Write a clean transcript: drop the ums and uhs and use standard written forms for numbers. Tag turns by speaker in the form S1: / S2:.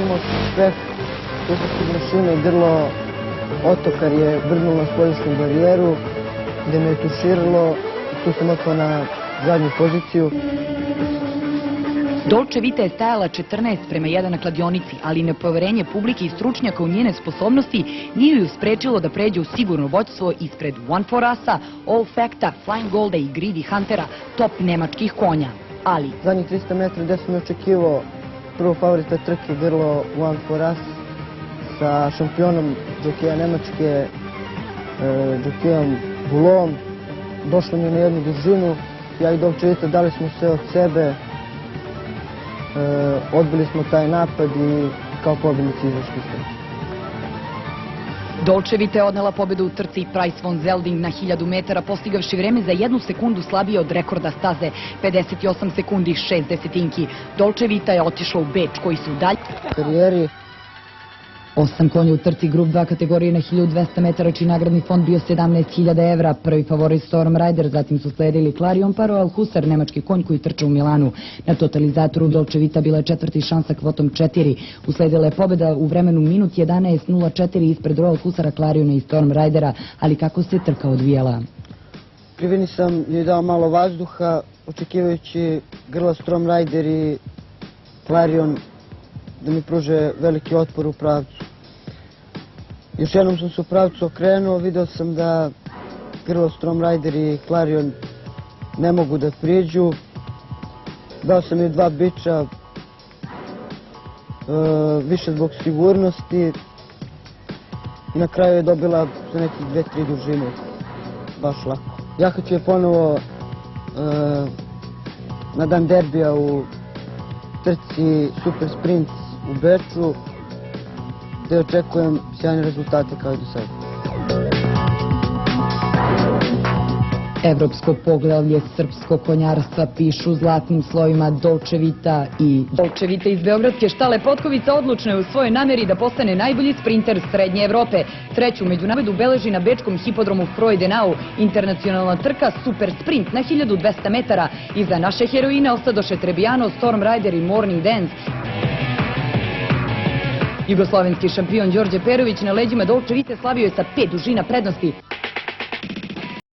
S1: imao uspeh, uspešne mašine, grlo Otokar je brnuo na spoljašnju barijeru, gde me je tuširalo i tu sam otpao na zadnju poziciju.
S2: Dolce Vita je stajala 14:1 na kladionici, ali nepoverenje publike i stručnjaka u njene sposobnosti nije ju sprečilo da pređe u sigurno vođstvo ispred One for Usa, All Facta, Flying Golda i Greedy Huntera, top nemačkih konja. Ali
S1: Zadnjih 300 metra gde sam očekivao prvo favorita trke grlo One for Us sa šampionom džokeja Nemačke, džokejom Bulom. Došlo mi je na jednu dužinu, ja i Dolce Vita dali smo sve od sebe, odbili smo taj napad i kao pobednici izašli smo.
S2: Dolce Vita je odnela pobedu u trci Price von Zelding na 1000 metara, postigavši vreme za 1 sekundu slabije od rekorda staze, 58 sekundi 6 desetinki. Dolce Vita je otišla u Beč, koji su dalje
S1: Karijeri
S2: 8 konja u trci Grup 2 kategorije na 1200 metara, čiji nagradni fond bio 17.000 evra. Prvi favorit Storm Rider, zatim su sledili Clarion Paro Alhusar, nemački konj koji trče u Milanu. Na totalizatoru Dolce Vita bila je četvrti šansa kvotom 4. Usledila je pobeda u vremenu minut 11.04 ispred Royal Husara, Clariona i Storm Ridera, ali kako se trka odvijela?
S1: Krivini sam joj dao malo vazduha, očekivajući grla Storm Rider i Clarion da mi pruže veliki otpor u pravcu. Još jednom sam se u pravcu okrenuo, video sam da grlo Storm Rider i Clarion ne mogu da priđu. Dao sam joj 2 biča, više zbog sigurnosti. I na kraju je dobila za nekih 2-3 dužine, baš lako. Jahaću je ponovo na dan derbija u trci Super Sprint u Beču, gde očekujem sjajne rezultate kao i do sada.
S2: Evropsko poglavlje srpskog konjarstva pišu zlatnim slovima Dolce Vita i Dolce Vita iz beogradske štale Potkovica odlučna je u svojoj nameri da postane najbolji sprinter Srednje Evrope. Treću međunarodu beleži na bečkom hipodromu Freudenau, internacionalna trka Super Sprint na 1200 metara. Iza naše heroine ostadoše Trebijano, Storm Rider i Morning Dance. Jugoslovenski šampion Đorđe Perović na leđima Dolce Vite slavio je sa 5 dužina prednosti.